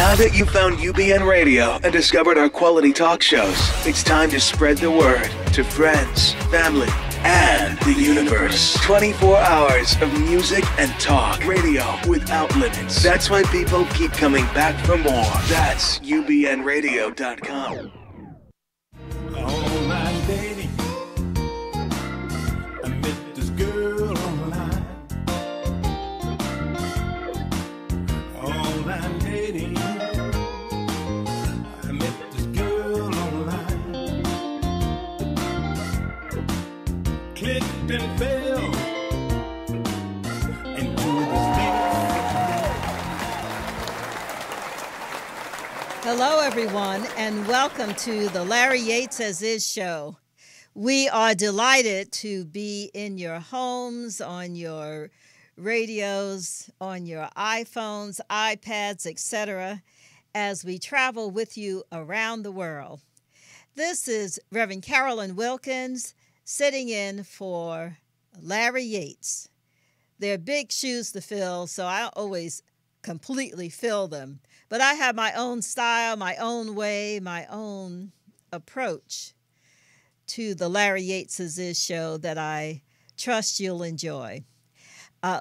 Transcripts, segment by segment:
Now that you've found UBN Radio and discovered our quality talk shows, it's time to spread the word to friends, family, and the universe. 24 hours of music and talk. Radio without limits. That's why people keep coming back for more. That's ubnradio.com. Online dating. I met this girl online. Online dating. I met this girl online. Clicked and fell into this Hello, everyone, and welcome to the Larry Yates As Is show. We are delighted to be in your homes, on your radios, on your iPhones, iPads, etc., as we travel with you around the world. This is Reverend Carolyn Wilkins sitting in for Larry Yates. They're big shoes to fill, so I don't always completely fill them. But I have my own style, my own way, my own approach to the Larry Yates As Is show that I trust you'll enjoy.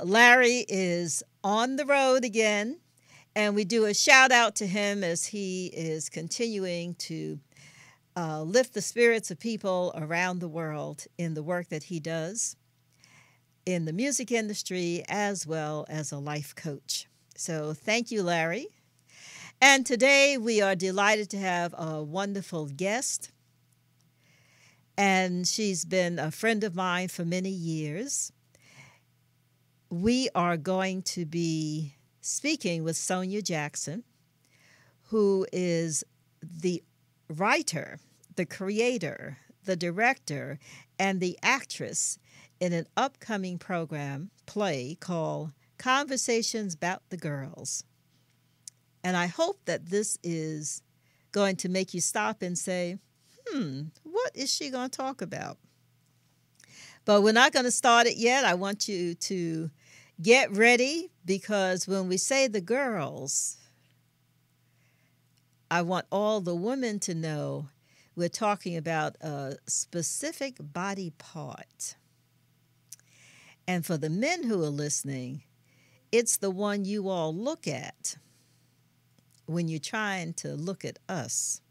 Larry is on the road again, and we do a shout out to him as he is continuing to lift the spirits of people around the world in the work that he does in the music industry as well as a life coach. So thank you, Larry. And today we are delighted to have a wonderful guest. And she's been a friend of mine for many years. We are going to be speaking with Sonia Jackson, who is the writer, the creator, the director, and the actress in an upcoming play called Conversations Bout the Girls. And I hope that this is going to make you stop and say, what is she going to talk about? But we're not going to start it yet. I want you to get ready, because when we say the girls, I want all the women to know we're talking about a specific body part. And for the men who are listening, it's the one you all look at when you're trying to look at us,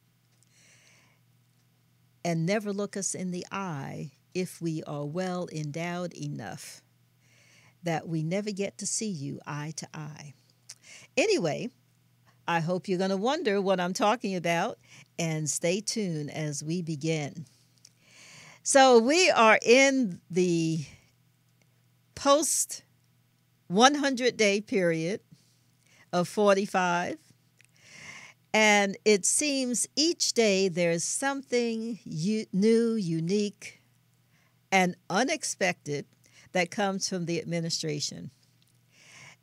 and never look us in the eye if we are well endowed enough that we never get to see you eye to eye. Anyway, I hope you're going to wonder what I'm talking about, and stay tuned as we begin. So we are in the post 100-day period of 45. And it seems each day there's something new, unique, and unexpected that comes from the administration.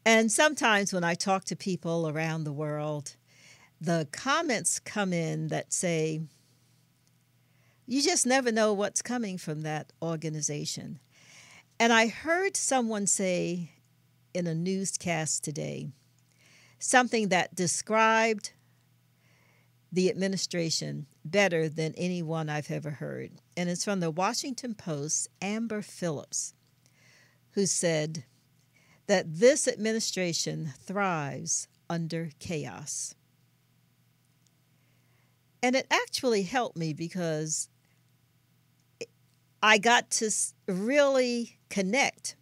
And sometimes when I talk to people around the world, the comments come in that say, you just never know what's coming from that organization. And I heard someone say in a newscast today something that described the administration better than anyone I've ever heard. And it's from the Washington Post's Amber Phillips, who said that this administration thrives under chaos. And it actually helped me, because I got to really connect,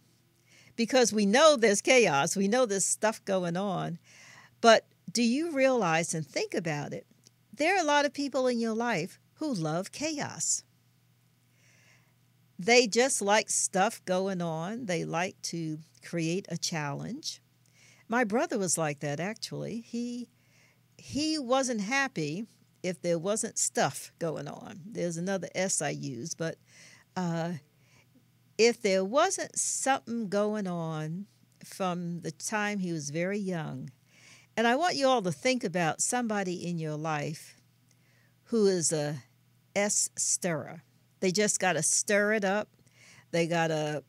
because we know there's chaos, we know there's stuff going on, but do you realize and think about it? There are a lot of people in your life who love chaos. They just like stuff going on. They like to create a challenge. My brother was like that, actually. He wasn't happy if there wasn't stuff going on. There's another S I use, but if there wasn't something going on from the time he was very young. And I want you all to think about somebody in your life who is a S stirrer. They just got to stir it up. They got to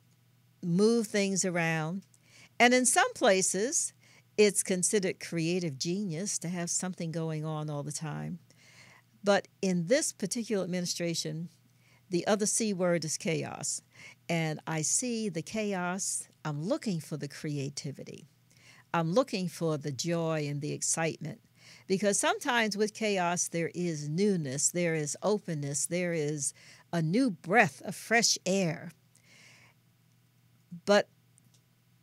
move things around. And in some places, It's considered creative genius to have something going on all the time. But in this particular administration, the other C word is chaos. And I see the chaos. I'm looking for the creativity. I'm looking for the joy and the excitement. Because sometimes with chaos, there is newness, there is openness, there is a new breath of fresh air. But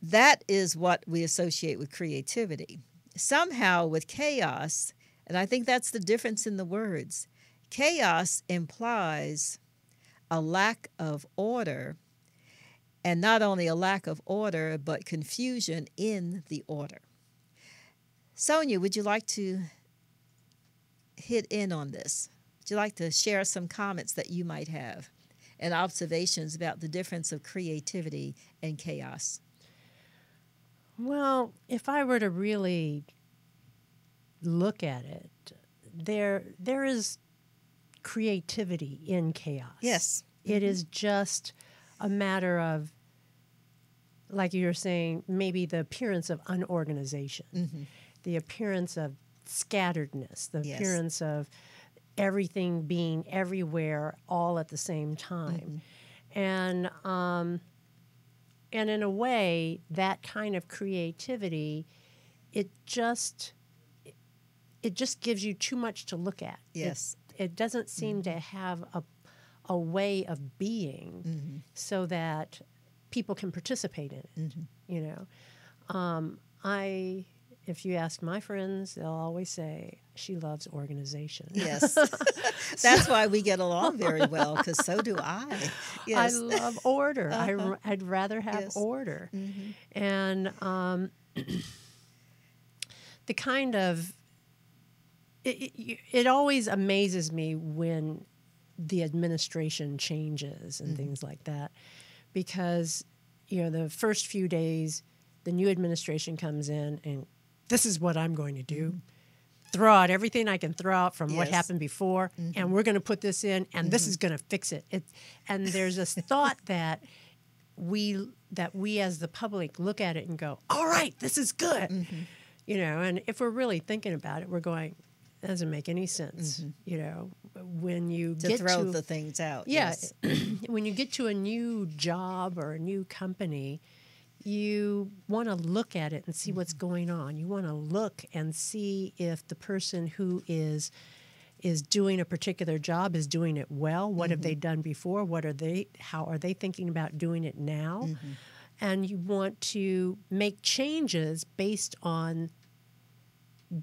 that is what we associate with creativity. Somehow with chaos, and I think that's the difference in the words, chaos implies a lack of order, and not only a lack of order, but confusion in the order. Sonia, would you like to hit in on this? Would you like to share some comments that you might have and observations about the difference of creativity and chaos? Well, if I were to really look at it, there is creativity in chaos. Yes. It is just a matter of, like you were saying, maybe the appearance of unorganization, the appearance of scatteredness, the appearance of everything being everywhere all at the same time. And in a way, that kind of creativity, it just gives you too much to look at. Yes. It doesn't seem to have a way of being so that people can participate in it. You know, if you ask my friends, they'll always say she loves organization. Yes. That's why we get along very well, because so do I. Yes. I love order. I'd rather have order. And the kind of, it always amazes me when the administration changes and things like that, because, you know, the first few days, the new administration comes in and this is what I'm going to do. Throw out everything I can throw out from what happened before, and we're going to put this in, and this is going to fix it. And there's this thought that we as the public look at it and go, all right, this is good. You know, and if we're really thinking about it, we're going, that doesn't make any sense. You know, when you to get throw to the things out. Yeah, Yes. when you get to a new job or a new company, you want to look at it and see what's going on. You want to look and see if the person who is doing a particular job is doing it well. What have they done before? How are they thinking about doing it now? And you want to make changes based on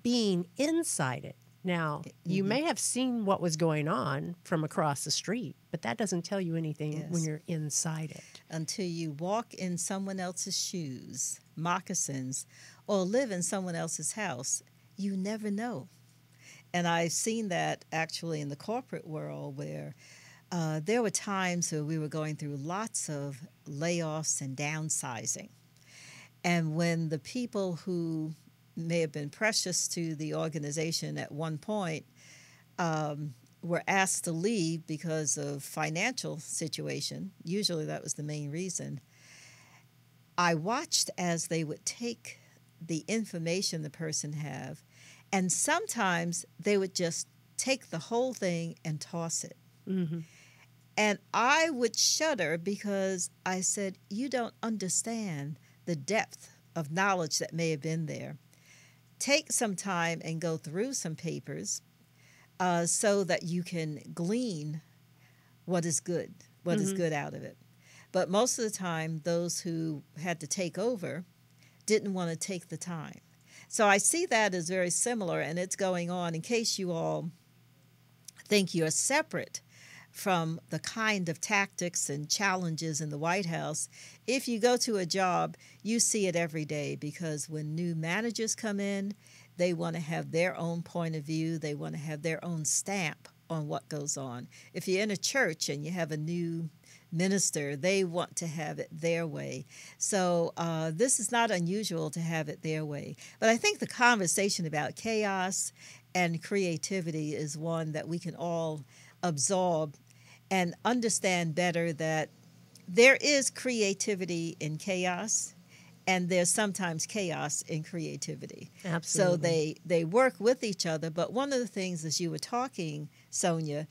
being inside it. Now, you may have seen what was going on from across the street, but that doesn't tell you anything when you're inside it. Until you walk in someone else's shoes, moccasins, or live in someone else's house, you never know. And I've seen that actually in the corporate world where there were times where we were going through lots of layoffs and downsizing. And when the people who may have been precious to the organization at one point were asked to leave because of financial situation, usually that was the main reason, I watched as they would take the information the person have, and sometimes they would just take the whole thing and toss it. And I would shudder because I said, you don't understand the depth of knowledge that may have been there. Take some time and go through some papers so that you can glean what is good, what is good out of it. But most of the time, those who had to take over didn't want to take the time. So I see that as very similar, and it's going on. In case you all think you're separate from the kind of tactics and challenges in the White House, if you go to a job, you see it every day, because when new managers come in, they want to have their own point of view. They want to have their own stamp on what goes on. If you're in a church and you have a new minister, they want to have it their way. So this is not unusual to have it their way. But I think the conversation about chaos and creativity is one that we can all absorb and understand better, that there is creativity in chaos and there's sometimes chaos in creativity. Absolutely. So they work with each other. But one of the things, as you were talking, Sonia,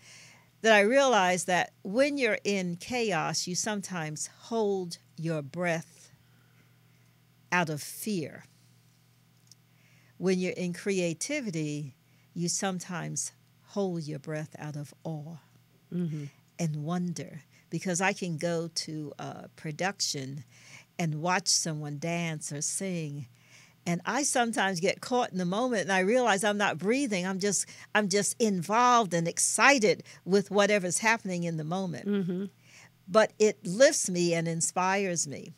that I realized that when you're in chaos, you sometimes hold your breath out of fear. When you're in creativity, you sometimes hold your breath out of awe and wonder. Because I can go to a production and watch someone dance or sing, and I sometimes get caught in the moment, and I realize I'm not breathing. I'm just involved and excited with whatever's happening in the moment. But it lifts me and inspires me.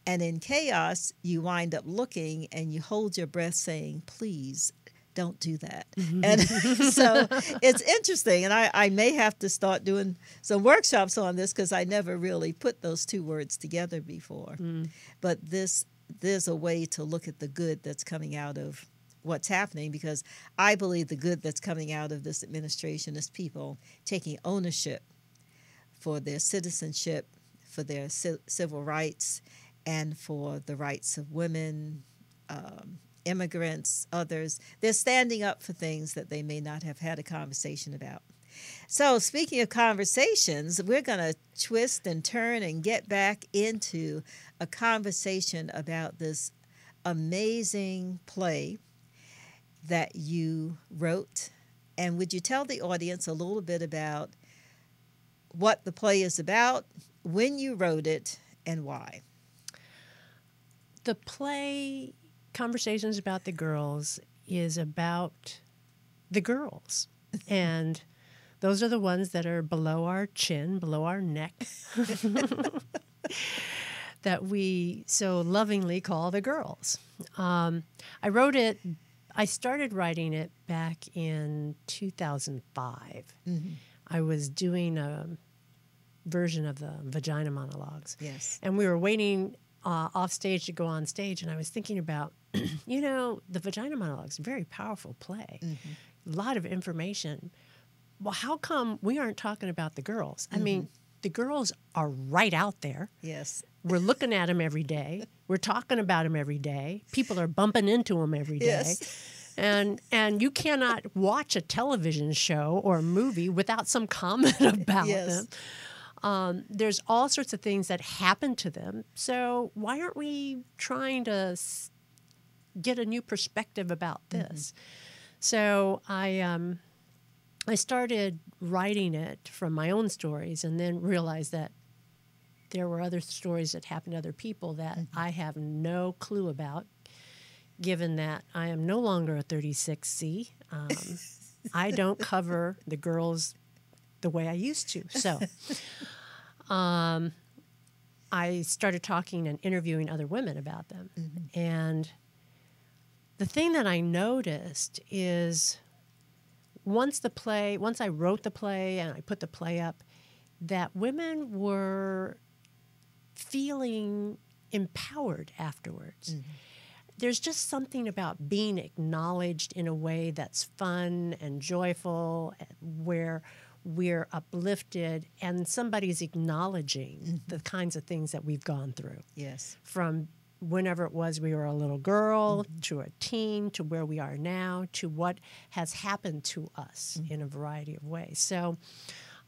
And in chaos, you wind up looking and you hold your breath saying, please don't do that. And so it's interesting. And I may have to start doing some workshops on this because I never really put those two words together before. But there's a way to look at the good that's coming out of what's happening, because I believe the good that's coming out of this administration is people taking ownership for their citizenship, for their civil rights, and for the rights of women, immigrants, others. They're standing up for things that they may not have had a conversation about. So speaking of conversations, we're going to twist and turn and get back into a conversation about this amazing play that you wrote. And would you tell the audience a little bit about what the play is about, when you wrote it, and why? The play, Conversations About the Girls, is about the girls. And those are the ones that are below our chin, below our neck, that we so lovingly call the girls. I started writing it back in 2005. I was doing a version of the Vagina Monologues. Yes. And we were waiting off stage to go on stage, and I was thinking about, the Vagina Monologues, very powerful play, a lot of information. Well, how come we aren't talking about the girls? I mean, the girls are right out there. Yes. We're looking at them every day. We're talking about them every day. People are bumping into them every day. Yes. And you cannot watch a television show or a movie without some comment about them. There's all sorts of things that happen to them. So why aren't we trying to get a new perspective about this? So I started writing it from my own stories, and then realized that there were other stories that happened to other people that I have no clue about, given that I am no longer a 36C. I don't cover the girls the way I used to. So I started talking and interviewing other women about them. And the thing that I noticed is once I wrote the play and I put the play up, that women were feeling empowered afterwards. There's just something about being acknowledged in a way that's fun and joyful, where we're uplifted and somebody's acknowledging the kinds of things that we've gone through. Yes. From whenever it was we were a little girl, to a teen, to where we are now, to what has happened to us in a variety of ways. So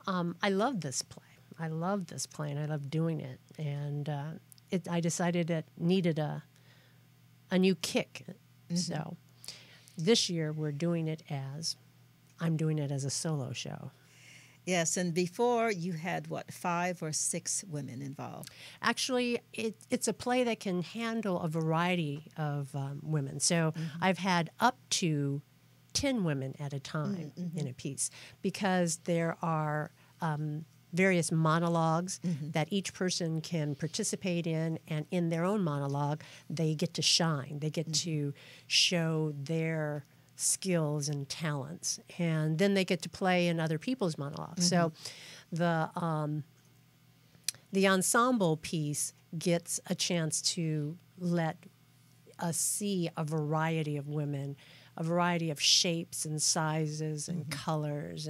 I love this play. I love this play, and I love doing it. And I decided it needed a new kick. So this year I'm doing it as a solo show. Yes, and before you had, 5 or 6 women involved? Actually, it's a play that can handle a variety of women. So I've had up to 10 women at a time in a piece, because there are various monologues that each person can participate in, and in their own monologue, they get to shine. They get to show their skills and talents, and then they get to play in other people's monologues. So the ensemble piece gets a chance to let us see a variety of women, a variety of shapes and sizes and colors,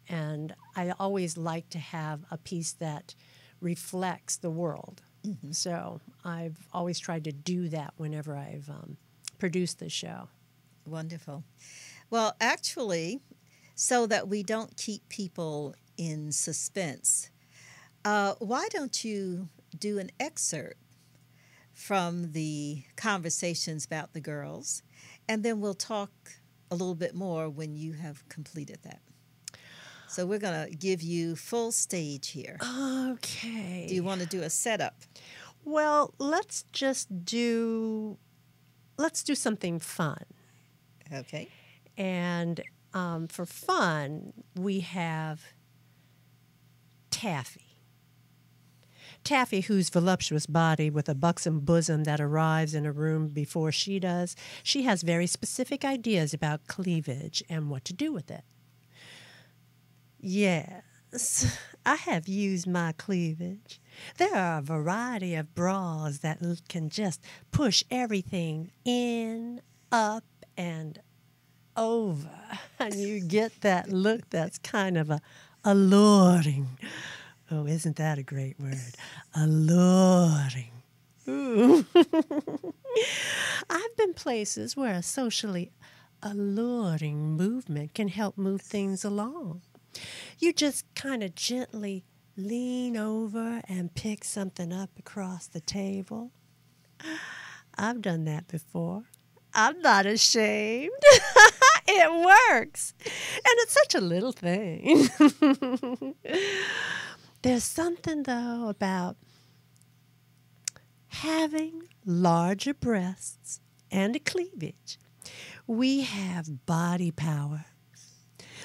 and I always like to have a piece that reflects the world. So I've always tried to do that whenever I've produced the show. Wonderful. Well, actually, so that we don't keep people in suspense, why don't you do an excerpt from the conversations about the girls, and then we'll talk a little bit more when you have completed that. So we're going to give you full stage here. Okay. Do you want to do a setup? Well, let's do something fun. Okay. And for fun, we have Taffy. Taffy, whose voluptuous body with a buxom bosom that arrives in a room before she does, she has very specific ideas about cleavage and what to do with it. Yes, I have used my cleavage. There are a variety of bras that can just push everything in, up, and over. And you get that look that's kind of alluring. Oh, isn't that a great word? Alluring. Ooh. I've been places where a socially alluring movement can help move things along. You just kind of gently lean over and pick something up across the table. I've done that before. I'm not ashamed. It works. And it's such a little thing. There's something, though, about having larger breasts and a cleavage. We have body power.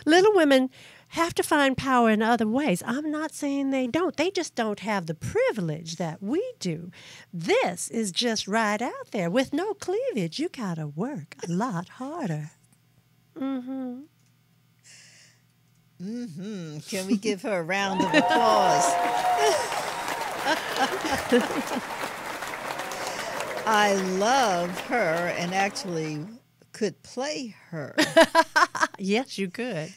Little women have to find power in other ways. I'm not saying they don't. They just don't have the privilege that we do. This is just right out there. With no cleavage, you got to work a lot harder. Mm-hmm. Mm-hmm. Can we give her a round of applause? I love her and actually could play her. Yes, you could.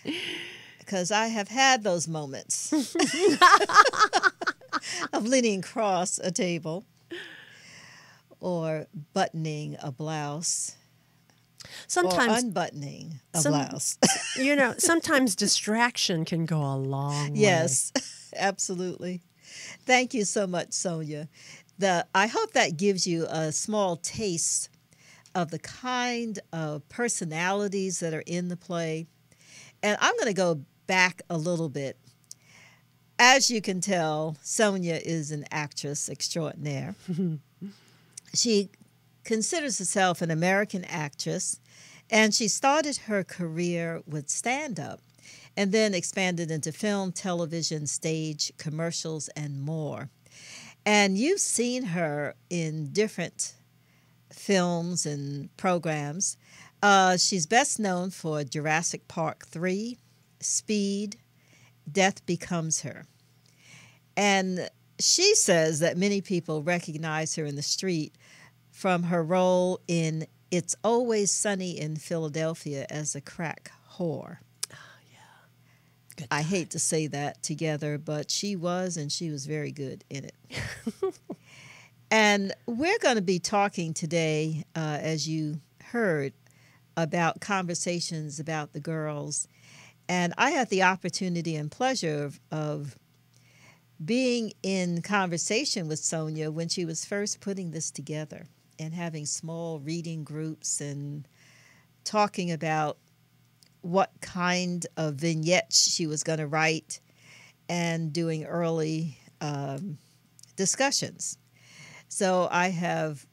Because I have had those moments of leaning across a table or buttoning a blouse. Sometimes or unbuttoning a blouse. Sometimes distraction can go a long way. Yes, absolutely. Thank you so much, Sonia. I hope that gives you a small taste of the kind of personalities that are in the play. And I'm going to go back a little bit. As you can tell, Sonia is an actress extraordinaire. She considers herself an American actress, and she started her career with stand-up and then expanded into film, television, stage, commercials, and more. And you've seen her in different films and programs. She's best known for Jurassic Park III, Speed, Death Becomes Her. And she says that many people recognize her in the street from her role in It's Always Sunny in Philadelphia as a crack whore. Oh, yeah. Good I hate to say that together, but she was, and she was very good in it. And we're going to be talking today, as you heard, about conversations about the girls. And I had the opportunity and pleasure of being in conversation with Sonia when she was first putting this together and having small reading groups and talking about what kind of vignettes she was going to write and doing early discussions. So I have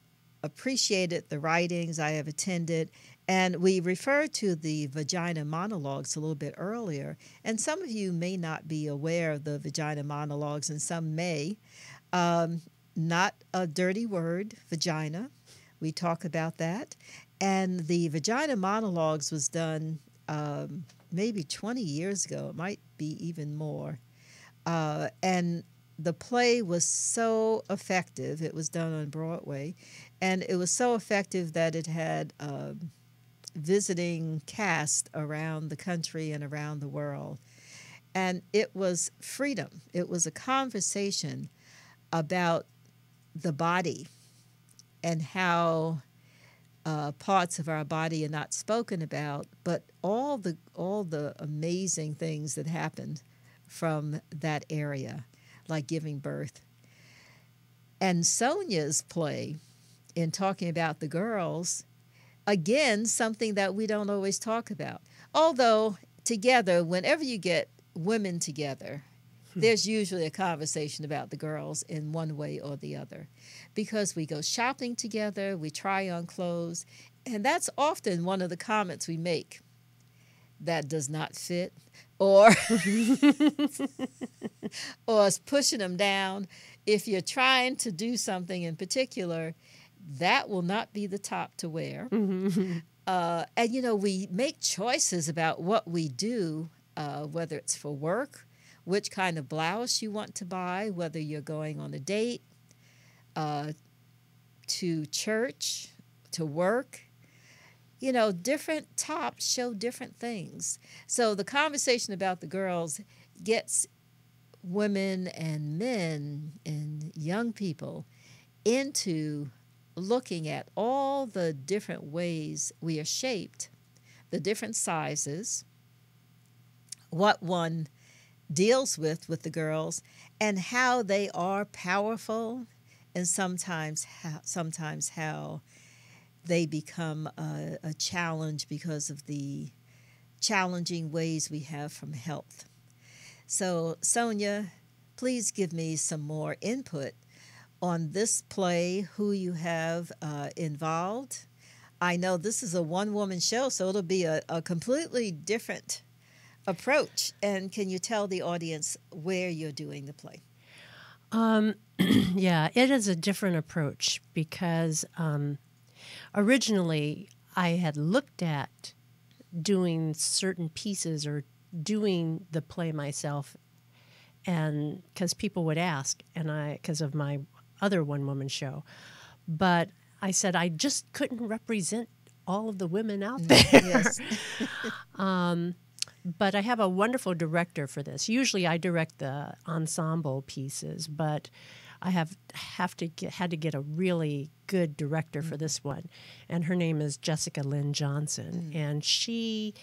appreciated the writings I have attended, and we referred to the vagina monologues a little bit earlier, and some of you may not be aware of the vagina monologues, and some may. Not a dirty word, vagina. We talk about that. And the vagina monologues was done maybe 20 years ago. It might be even more. And the play was so effective. It was done on Broadway. And it was so effective that it had visiting cast around the country and around the world. And it was freedom. It was a conversation about the body and how parts of our body are not spoken about, but all the amazing things that happened from that area, like giving birth. And Sonia's play, in talking about the girls, again, something that we don't always talk about. Although together, whenever you get women together, there's usually a conversation about the girls in one way or the other, because we go shopping together, we try on clothes, and that's often one of the comments we make. That does not fit, or or it's pushing them down. If you're trying to do something in particular, that will not be the top to wear. And, you know, we make choices about what we do, whether it's for work, which kind of blouse you want to buy, whether you're going on a date, to church, to work. You know, different tops show different things. So the conversation about the girls gets women and men and young people into looking at all the different ways we are shaped, the different sizes, what one deals with the girls, and how they are powerful, and sometimes how they become a challenge because of the challenging ways we have from health. So, Sonia, please give me some more input on this play, who you have involved. I know this is a one-woman show, so it'll be a completely different approach. And can you tell the audience where you're doing the play? Yeah, it is a different approach because originally I had looked at doing certain pieces or doing the play myself, and because people would ask, and because of my other one-woman show, but I said I just couldn't represent all of the women out there. Yes. But I have a wonderful director for this. Usually I direct the ensemble pieces, but I had to get a really good director for this one, and her name is Jessica Lynn Johnson, and she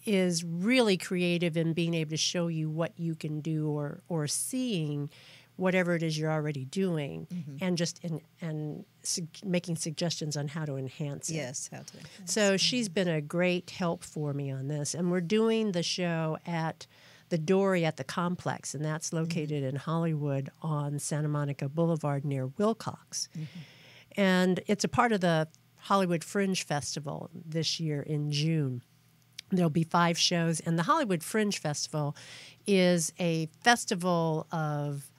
is really creative in being able to show you what you can do or seeing whatever it is you're already doing, and just making suggestions on how to enhance it. Yes, how to enhance. So she's been a great help for me on this, and we're doing the show at the Dory at the Complex, and that's located in Hollywood on Santa Monica Boulevard near Wilcox. And it's a part of the Hollywood Fringe Festival this year in June. There'll be 5 shows, and the Hollywood Fringe Festival is a festival of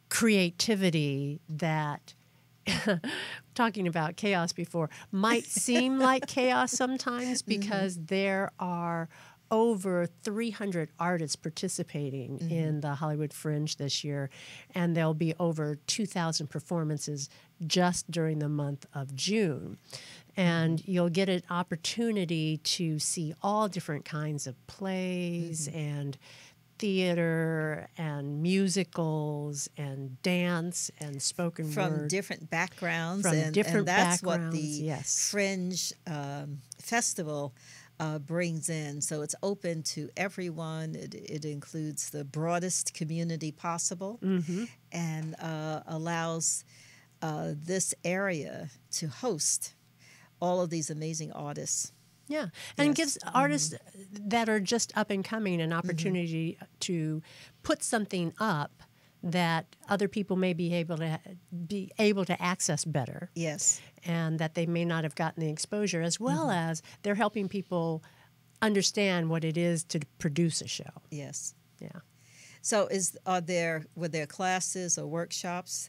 creativity that, talking about chaos before, might seem like chaos sometimes because there are over 300 artists participating in the Hollywood Fringe this year, and there'll be over 2,000 performances just during the month of June. And you'll get an opportunity to see all different kinds of plays and theater and musicals and dance and spoken word. From different backgrounds. From and different that's backgrounds, what the yes. Fringe Festival brings in. So it's open to everyone. It includes the broadest community possible and allows this area to host all of these amazing artists. Yeah, and it gives artists that are just up and coming an opportunity to put something up that other people may be able to access better. Yes. And that they may not have gotten the exposure, as well as they're helping people understand what it is to produce a show. Yes. Yeah. So were there classes or workshops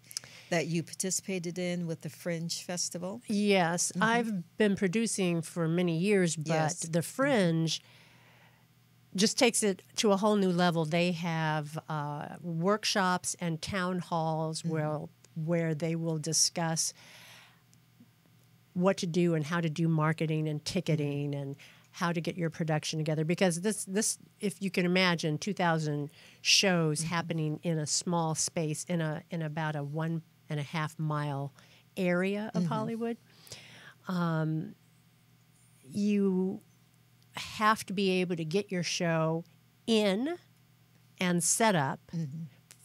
that you participated in with the Fringe Festival? Yes, I've been producing for many years, but the Fringe just takes it to a whole new level. They have workshops and town halls where they will discuss what to do and how to do marketing and ticketing and how to get your production together, because this if you can imagine 2,000 shows happening in a small space in about a 1.5 mile area of Hollywood, you have to be able to get your show in and set up.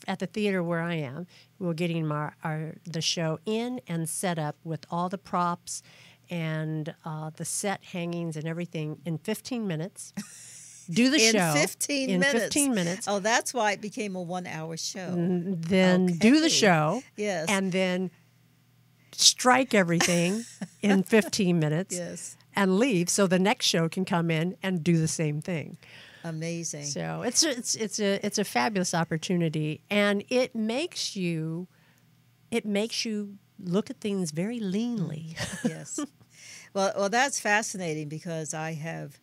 At the theater where I am, we're getting the show in and set up with all the props and the set hangings and everything in 15 minutes. Do the show in 15 minutes. 15 minutes. Oh, that's why it became a 1-hour show. Then do the show. Yes. And then strike everything in 15 minutes. Yes. And leave so the next show can come in and do the same thing. Amazing. So it's a fabulous opportunity, and it makes you look at things very leanly. Yes. Well, that's fascinating, because I have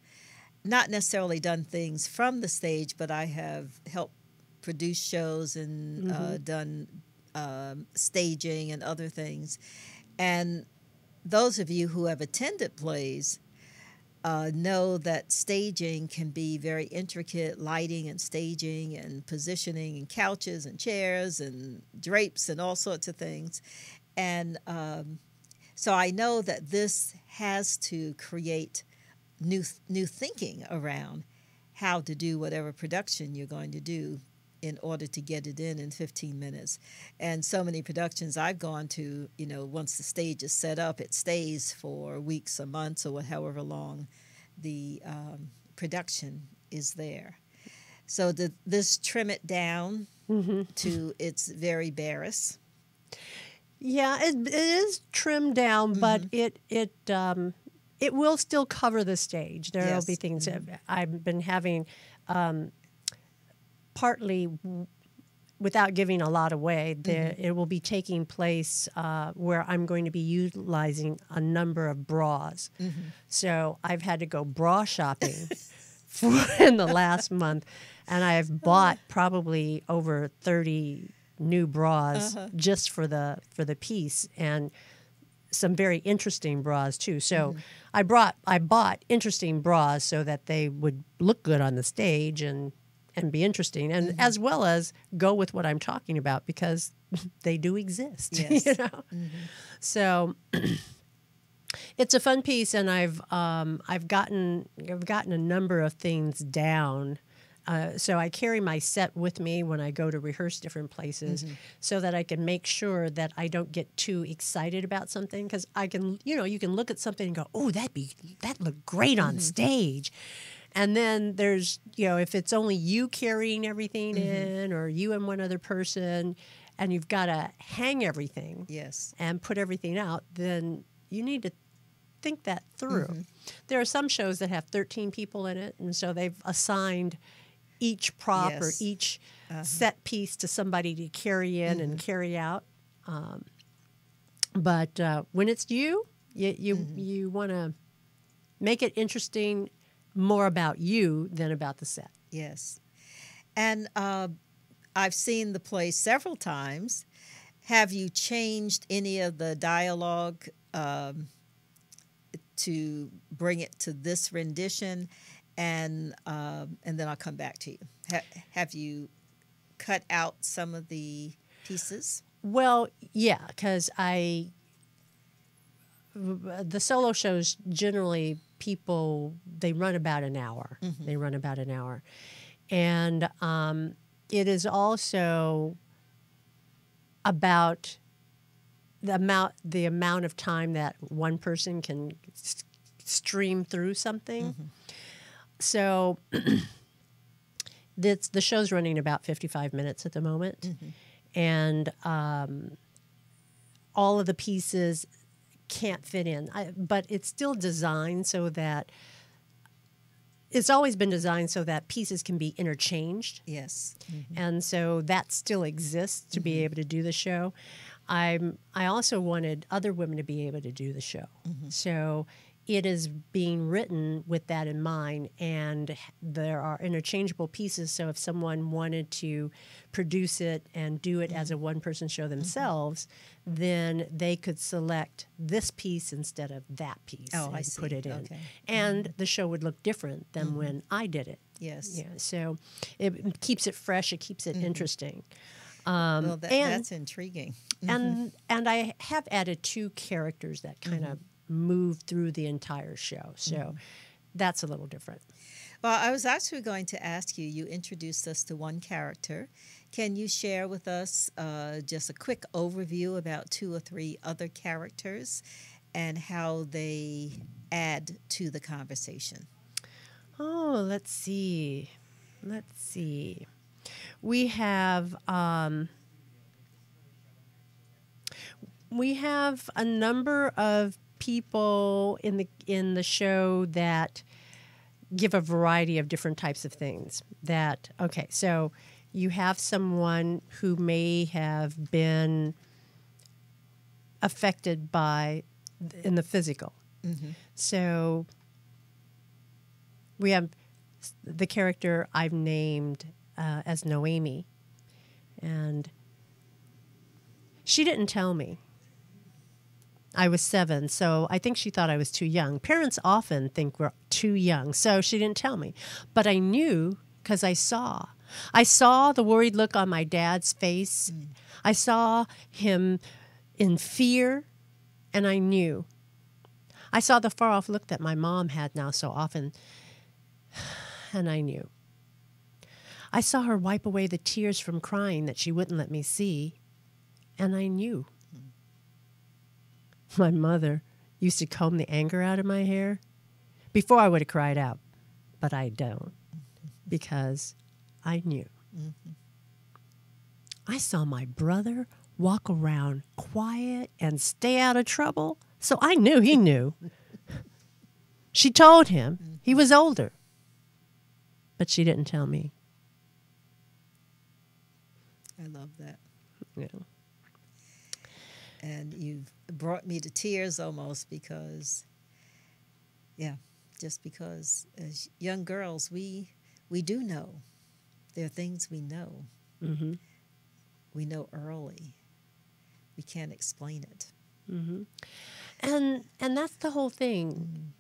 not necessarily done things from the stage, but I have helped produce shows and done staging and other things. And those of you who have attended plays know that staging can be very intricate, lighting and staging and positioning and couches and chairs and drapes and all sorts of things. And so I know that this has to create new thinking around how to do whatever production you're going to do in order to get it in 15 minutes. And so many productions I've gone to, once the stage is set up, it stays for weeks or months or however long the production is there. So did this trim it down to its very barest? Yeah, it is trimmed down, but it will still cover the stage. There will be things I've been having. Partly, without giving a lot away, it will be taking place where I'm going to be utilizing a number of bras. So I've had to go bra shopping in the last month, and I've bought probably over 30 new bras just for the piece, and some very interesting bras too. So I bought interesting bras so that they would look good on the stage and be interesting, and as well as go with what I'm talking about, because they do exist. Yes. So it's a fun piece, and I've gotten a number of things down. So I carry my set with me when I go to rehearse different places, so that I can make sure that I don't get too excited about something, because I can, you can look at something and go, oh, that looked great on stage. And then there's, if it's only you carrying everything in, or you and one other person, and you've got to hang everything and put everything out, then you need to think that through. There are some shows that have 13 people in it, and so they've assigned each prop or each set piece to somebody to carry in and carry out. But when it's you want to make it interesting, more about you than about the set. Yes. And I've seen the play several times. Have you changed any of the dialogue to bring it to this rendition? And then I'll come back to you. Have you cut out some of the pieces? Well, yeah, because the solo shows generally they run about an hour. They run about an hour. And it is also about the amount of time that one person can stream through something. So the show's running about 55 minutes at the moment. And all of the pieces can't fit in. But it's still designed so that it's always been designed so that pieces can be interchanged. Yes. And so that still exists to be able to do the show. I also wanted other women to be able to do the show. So it is being written with that in mind, and there are interchangeable pieces. So if someone wanted to produce it and do it as a one-person show themselves, then they could select this piece instead of that piece I and see. put it in. Okay. And the show would look different than when I did it. Yes. Yeah, so it keeps it fresh. It keeps it interesting. Well, that's intriguing. And I have added 2 characters that kind of move through the entire show. So that's a little different. Well, I was actually going to ask you, you introduced us to one character. Can you share with us just a quick overview about 2 or 3 other characters and how they add to the conversation? Oh, let's see. We have a number of people in the show that give a variety of different types of things. So you have someone who may have been affected in the physical. So we have the character I've named as Noemi, and she didn't tell me. I was 7, so I think she thought I was too young. Parents often think we're too young, so she didn't tell me. But I knew because I saw. I saw the worried look on my dad's face. I saw him in fear, and I knew. I saw the far-off look that my mom had now so often, and I knew. I saw her wipe away the tears from crying that she wouldn't let me see, and I knew. My mother used to comb the anger out of my hair. Before I would have cried out, but I don't, because I knew. I saw my brother walk around quiet and stay out of trouble, so I knew he knew. She told him he was older, but she didn't tell me. I love that. Yeah. And you've brought me to tears almost because, just because as young girls, we do know. There are things we know. We know early. We can't explain it. And that's the whole thing.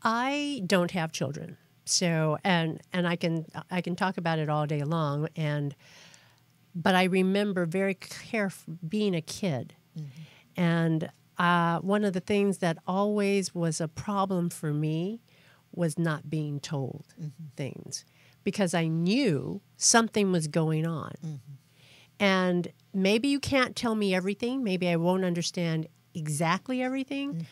I don't have children, so and I can talk about it all day long, but I remember very careful being a kid, and one of the things that always was a problem for me was not being told things, because I knew something was going on. And maybe you can't tell me everything. Maybe I won't understand exactly everything,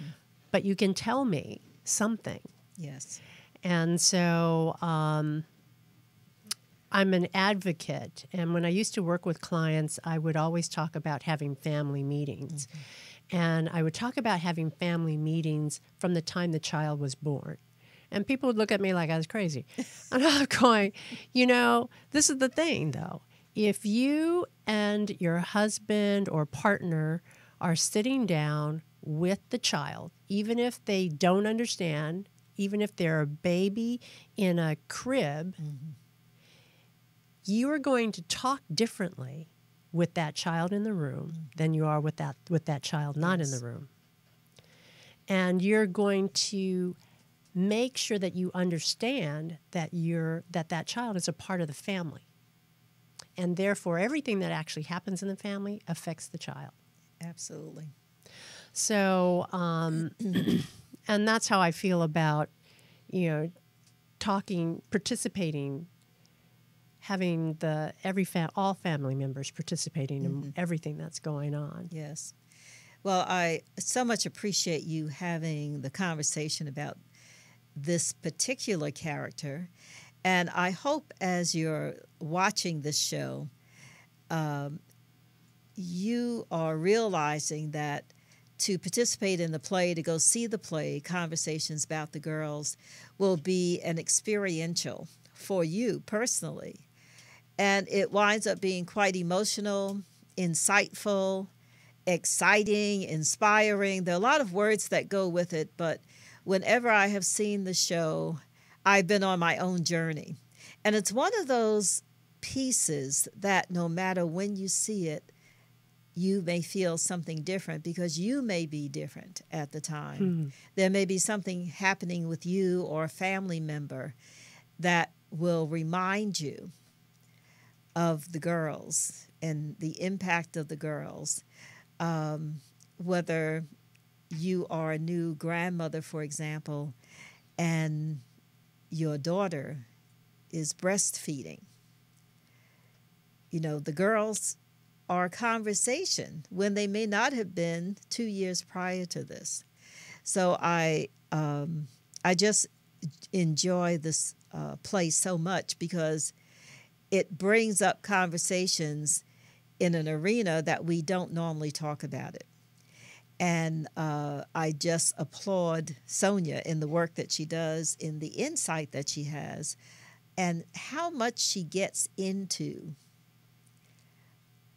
but you can tell me something. Yes. And so I'm an advocate, and when I used to work with clients, I would always talk about having family meetings. And I would talk about having family meetings from the time the child was born. And people would look at me like I was crazy. And I'm going, this is the thing, though. If you and your husband or partner are sitting down with the child, even if they don't understand, even if they're a baby in a crib, you are going to talk differently with that child in the room than you are with that child not in the room. And you're going to make sure that you understand that that child is a part of the family. And therefore, everything that actually happens in the family affects the child. Absolutely. So, and that's how I feel about, talking, participating, having all family members participating in everything that's going on. Yes. Well, I so much appreciate you having the conversation about this particular character. And I hope as you're watching this show, you are realizing that to participate in the play, to go see the play, Conversations About the Girls, will be an experiential for you personally. And it winds up being quite emotional, insightful, exciting, inspiring. There are a lot of words that go with it, but whenever I have seen the show, I've been on my own journey. And it's one of those pieces that no matter when you see it, you may feel something different because you may be different at the time. There may be something happening with you or a family member that will remind you of the girls and the impact of the girls. Whether you are a new grandmother, for example, and your daughter is breastfeeding. You know, the girls are a conversation when they may not have been 2 years prior to this. So I just enjoy this play so much because it brings up conversations in an arena that we don't normally talk about it. And I just applaud Sonia in the work that she does, in the insight that she has, and how much she gets into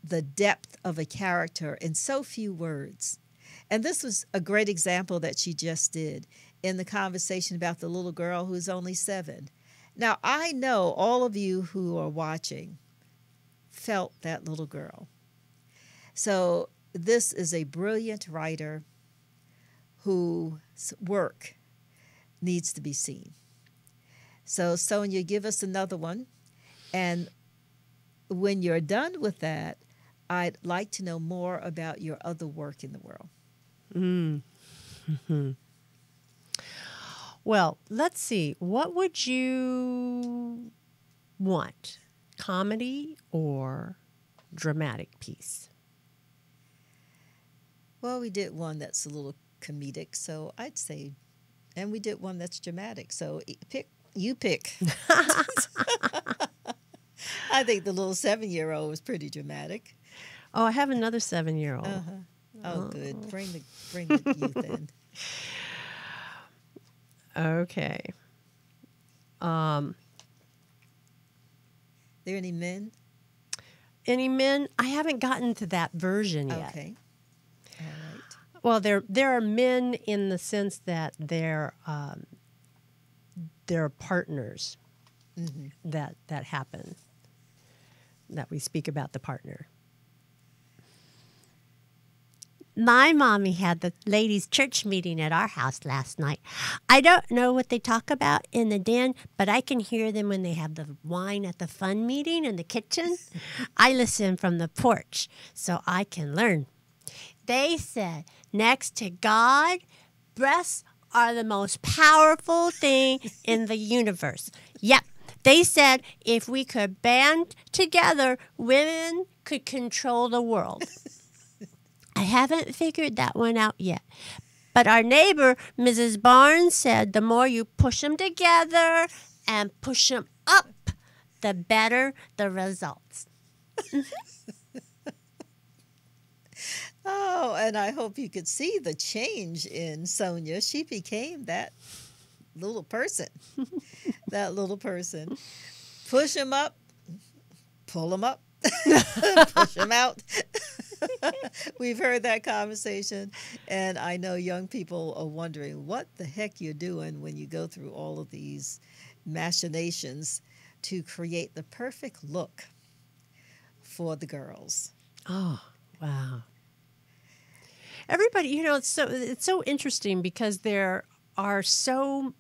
the depth of a character in so few words. And this was a great example that she just did in the conversation about the little girl who's only 7. Now, I know all of you who are watching felt that little girl. So this is a brilliant writer whose work needs to be seen. So, Sonia, give us another one. And when you're done with that, I'd like to know more about your other work in the world. Well, let's see. What would you want? Comedy or dramatic piece? Well, we did one that's a little comedic, so I'd say, and we did one that's dramatic, so you pick. I think the little 7-year-old was pretty dramatic. Oh, I have another 7-year-old. Oh, good. Bring the youth in. Okay. There any men? Any men? I haven't gotten to that version yet. Okay. All right. Well, there are men in the sense that they're partners that happen. That we speak about the partner. My mommy had the ladies' church meeting at our house last night. I don't know what they talk about in the den, but I can hear them when they have the wine at the fun meeting in the kitchen. I listen from the porch so I can learn. They said, next to God, breasts are the most powerful thing in the universe. Yep. They said if we could band together, women could control the world. I haven't figured that one out yet. But our neighbor, Mrs. Barnes, said the more you push them together and push them up, the better the results. Oh, and I hope you could see the change in Sonia. She became that little person. That little person. Push them up, pull them up, push them out. We've heard that conversation, and I know young people are wondering what the heck you're doing when you go through all of these machinations to create the perfect look for the girls. Oh, wow. Everybody, you know, it's so interesting because there are so,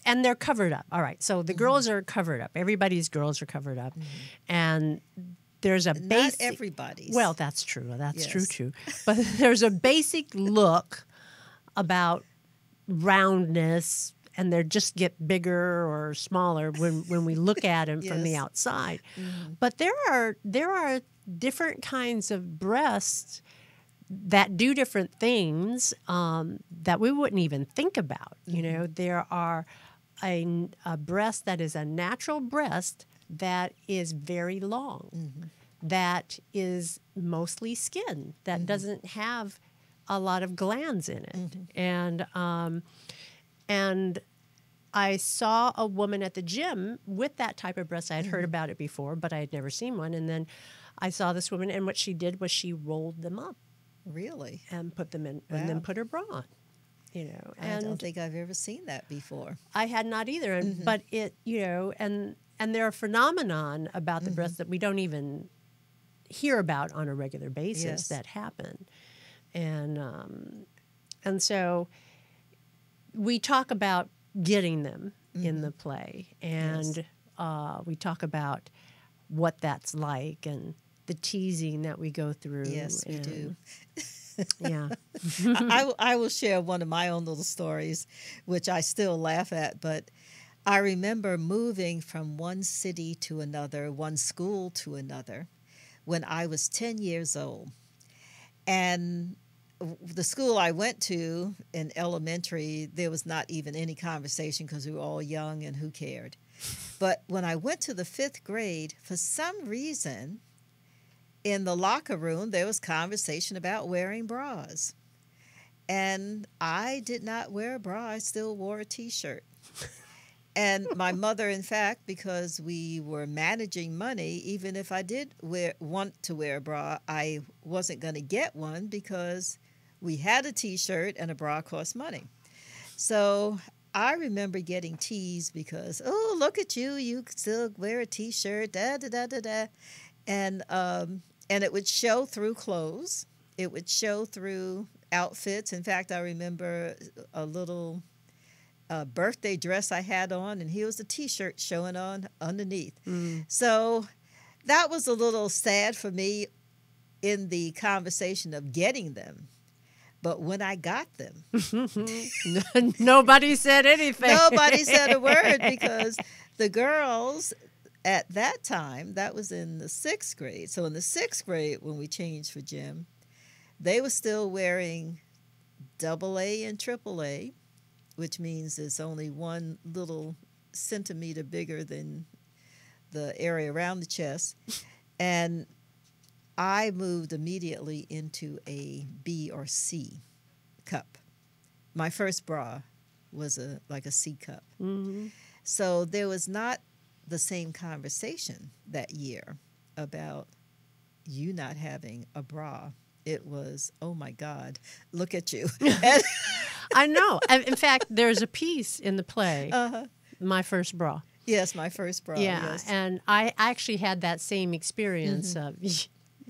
and they're covered up. All right, so the girls are covered up. Everybody's girls are covered up, and there's a basic. Not everybody's. Well, that's true. That's Yes. true too. But there's a basic look about roundness, and they just get bigger or smaller when we look at them from the Yes. outside. But there are different kinds of breasts that do different things that we wouldn't even think about. You know, there are a breast that is a natural breast that is very long, that is mostly skin, that doesn't have a lot of glands in it. And I saw a woman at the gym with that type of breast. I had heard about it before, but I had never seen one. And then I saw this woman, and what she did was she rolled them up. Really? and put them in, and then Wow. put her bra on. You know, I and don't think I've ever seen that before. I had not either. And, But it, you know, and there are phenomenon about the breast that we don't even hear about on a regular basis Yes. that happen, and so we talk about getting them in the play, and we talk about what that's like and the teasing that we go through. Yes, we do. Yeah. I will share one of my own little stories, which I still laugh at, but I remember moving from one city to another, one school to another, when I was 10 years old. And the school I went to in elementary, there was not even any conversation because we were all young and who cared. But when I went to the 5th grade, for some reason, in the locker room, there was conversation about wearing bras. And I did not wear a bra. I still wore a T-shirt. And my mother, in fact, because we were managing money, even if I did want to wear a bra, I wasn't going to get one because we had a T-shirt and a bra cost money. So I remember getting teased because, oh, look at you, you still wear a T-shirt, da-da-da-da-da. And it would show through clothes. It would show through outfits. In fact, I remember a little birthday dress I had on, and here was the T-shirt showing on underneath. So that was a little sad for me in the conversation of getting them. But when I got them, Nobody said anything. nobody said a word because the girls at that time, that was in the 6th grade. So in the 6th grade, when we changed for gym, they were still wearing AA and AAA, which means it's only one little centimeter bigger than the area around the chest. And I moved immediately into a B or C cup. My first bra was like a C cup. So there was not the same conversation that year about you not having a bra. It was, oh my God, look at you. I know. In fact, there's a piece in the play, My First Bra. Yes, my first bra. Yeah, Yes. and I actually had that same experience of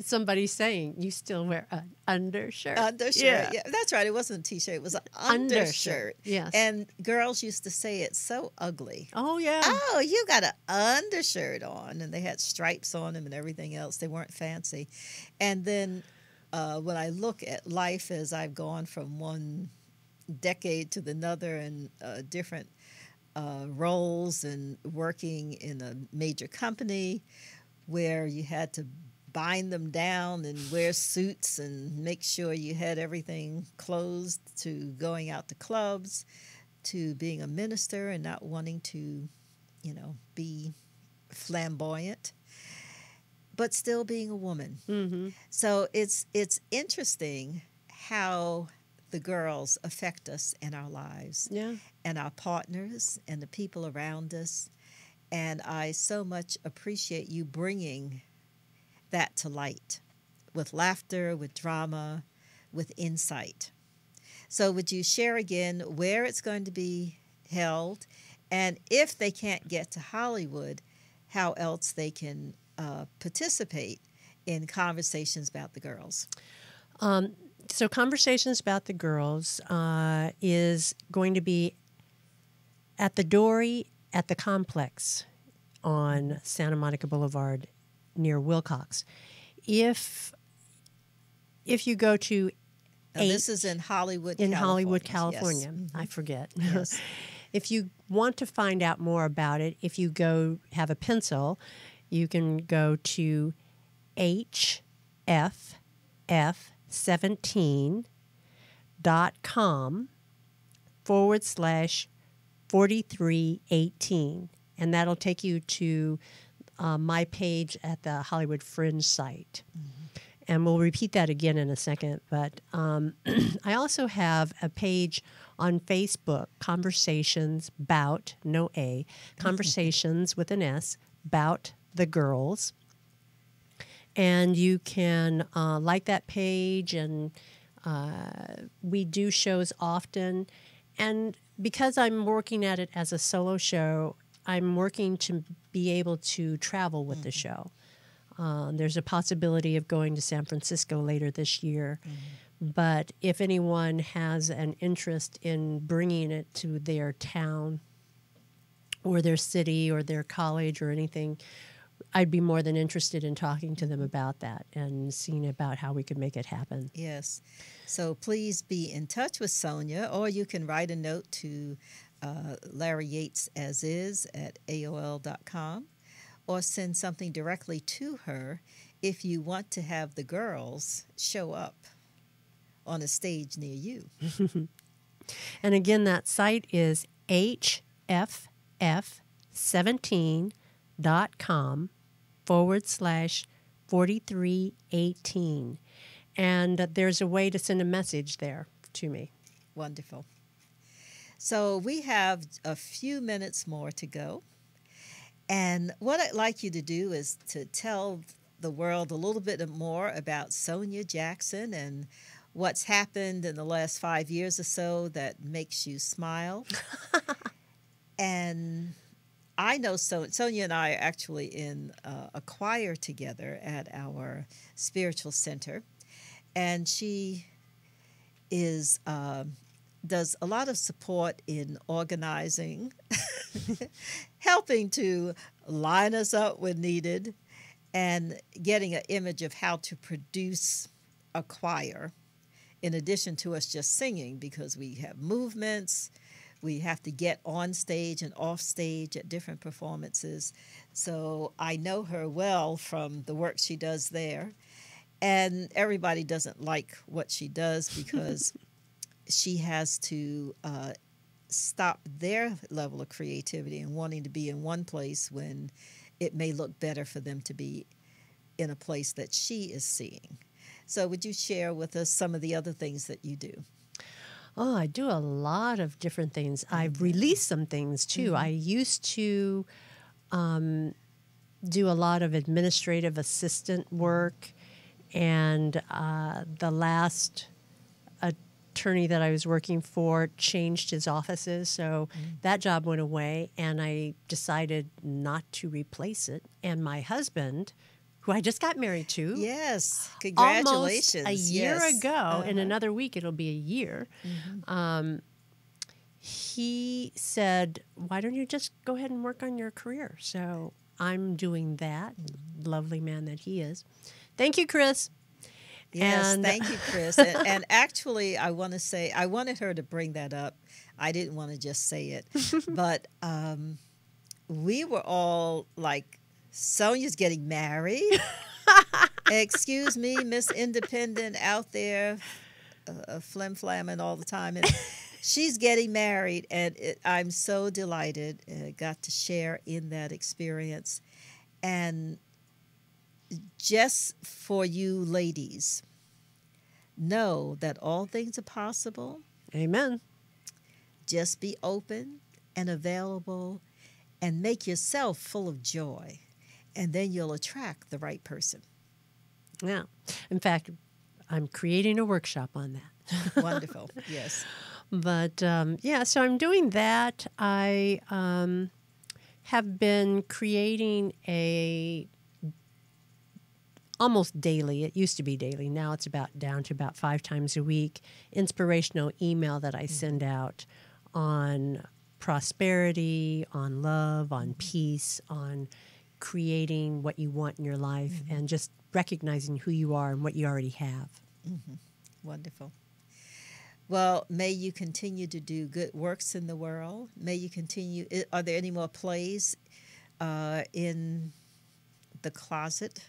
somebody saying, you still wear an undershirt. Undershirt. Yeah, that's right. It wasn't a T-shirt. It was an undershirt. Yes. And girls used to say it's so ugly. Oh, yeah. Oh, you got an undershirt on. And they had stripes on them and everything else. They weren't fancy. And then when I look at life as I've gone from one decade to another and different roles and working in a major company where you had to bind them down and wear suits and make sure you had everything closed, to going out to clubs, to being a minister and not wanting to, be flamboyant, but still being a woman. So it's interesting how the girls affect us in our lives, and our partners and the people around us. And I so much appreciate you bringing that to light with laughter, with drama, with insight. So would you share again where it's going to be held, and if they can't get to Hollywood, how else they can participate in Conversations About the Girls? So Conversations About the Girls is going to be at the Dory at the Complex on Santa Monica Boulevard near Wilcox. If you go to Now, this is in Hollywood, California. Yes. I forget. Yes. If you want to find out more about it, if you go have a pencil, you can go to hff17.com/4318. And that'll take you to my page at the Hollywood Fringe site. And we'll repeat that again in a second. But I also have a page on Facebook, Conversations Bout, no A, Conversations with an S, Bout the Girls. And you can like that page, and we do shows often. And because I'm working at it as a solo show, I'm working to be able to travel with the show. There's a possibility of going to San Francisco later this year. But if anyone has an interest in bringing it to their town or their city or their college or anything, I'd be more than interested in talking to them about that and seeing about how we could make it happen. Yes. So please be in touch with Sonia, or you can write a note to Larry Yates as is at AOL.com, or send something directly to her if you want to have the girls show up on a stage near you. And again, that site is hff17.com/4318. And there's a way to send a message there to me. Wonderful. So we have a few minutes more to go. And what I'd like you to do is to tell the world a little bit more about Sonia Jackson and what's happened in the last 5 years or so that makes you smile. And I know Sonia and I are actually in a choir together at our spiritual center. And she is does a lot of support in organizing, helping to line us up when needed, and getting an image of how to produce a choir in addition to us just singing, because we have movements, we have to get on stage and off stage at different performances. So I know her well from the work she does there. And everybody doesn't like what she does because she has to stop their level of creativity and wanting to be in one place when it may look better for them to be in a place that she is seeing. So would you share with us some of the other things that you do? Oh, I do a lot of different things. I've released some things, too. I used to do a lot of administrative assistant work, and the last attorney that I was working for changed his offices, so that job went away, and I decided not to replace it. And my husband, who I just got married to, yes, congratulations, almost a year ago, in another week it'll be a year, he said, why don't you just go ahead and work on your career? So I'm doing that, lovely man that he is. Thank you, Chris. Yes, And thank you, Chris. And actually, I want to say, I wanted her to bring that up. I didn't want to just say it. But we were all like, Sonia's getting married. Excuse me, Miss Independent out there, flim-flamming all the time. And she's getting married, and I'm so delighted got to share in that experience. And just for you ladies, know that all things are possible. Amen. Just be open and available and make yourself full of joy, and then you'll attract the right person. Yeah. In fact, I'm creating a workshop on that. Wonderful. Yes. But yeah, so I'm doing that. I have been creating almost daily. It used to be daily. Now it's down to about 5 times a week. Inspirational email that I send out on prosperity, on love, on peace, on creating what you want in your life, and just recognizing who you are and what you already have. Wonderful. Well, may you continue to do good works in the world. May you continue. Are there any more plays in the closet?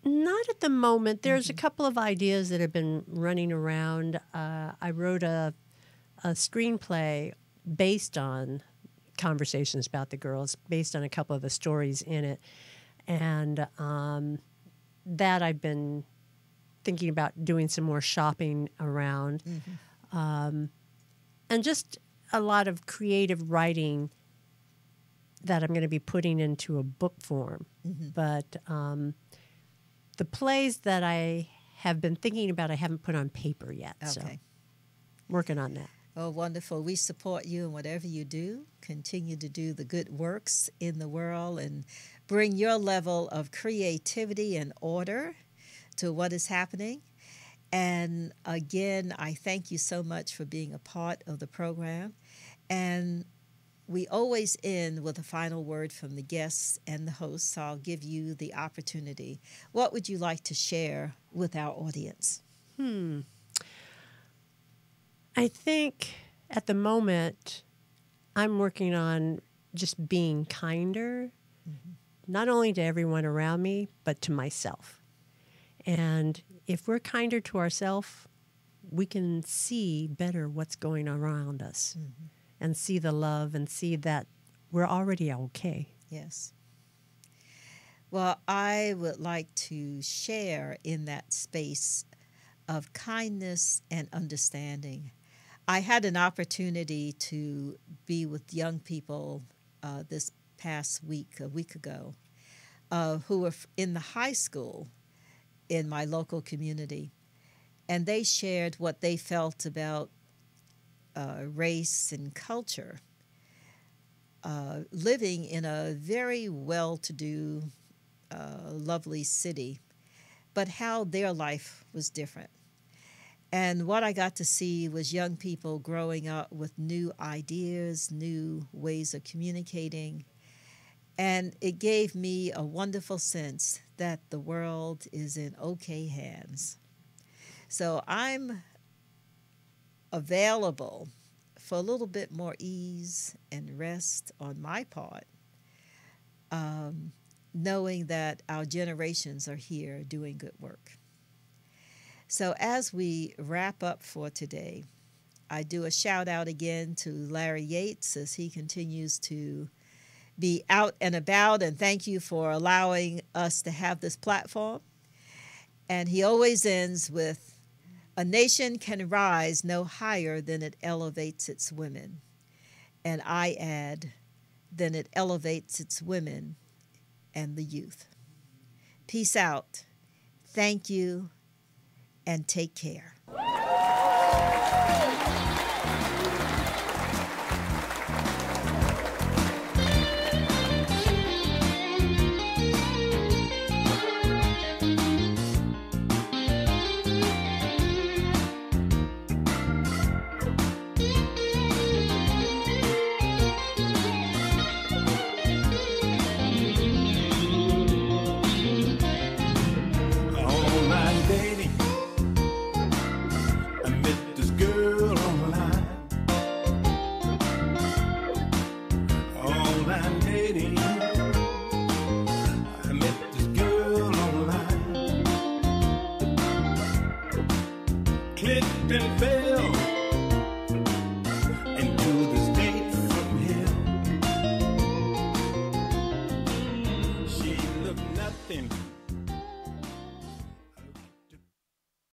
Not at the moment. There's a couple of ideas that have been running around. I wrote a screenplay based on Conversations About the Girls, based on a couple of the stories in it. And that I've been thinking about doing some more shopping around. And just a lot of creative writing that I'm going to be putting into a book form. But the plays that I have been thinking about, I haven't put on paper yet. So Okay. working on that. Oh, wonderful. We support you in whatever you do. Continue to do the good works in the world and bring your level of creativity and order to what is happening. And again, I thank you so much for being a part of the program. And we always end with a final word from the guests and the hosts, so I'll give you the opportunity. What would you like to share with our audience? I think at the moment, I'm working on just being kinder, not only to everyone around me, but to myself. And if we're kinder to ourselves, we can see better what's going on around us and see the love and see that we're already okay. Yes. Well, I would like to share in that space of kindness and understanding. I had an opportunity to be with young people this past week, a week ago, who were in the high school in my local community. And they shared what they felt about race and culture, living in a very well-to-do, lovely city, but how their life was different. And what I got to see was young people growing up with new ideas, new ways of communicating. And it gave me a wonderful sense that the world is in okay hands. So I'm available for a little bit more ease and rest on my part, knowing that our generations are here doing good work. So as we wrap up for today, I do a shout out again to Larry Yates as he continues to be out and about, and thank you for allowing us to have this platform. And he always ends with, "A nation can rise no higher than it elevates its women." And I add, "Then it elevates its women and the youth." Peace out. Thank you, and take care. Online dating. I met this girl online. Online dating. I met this girl online. Clicked and fell.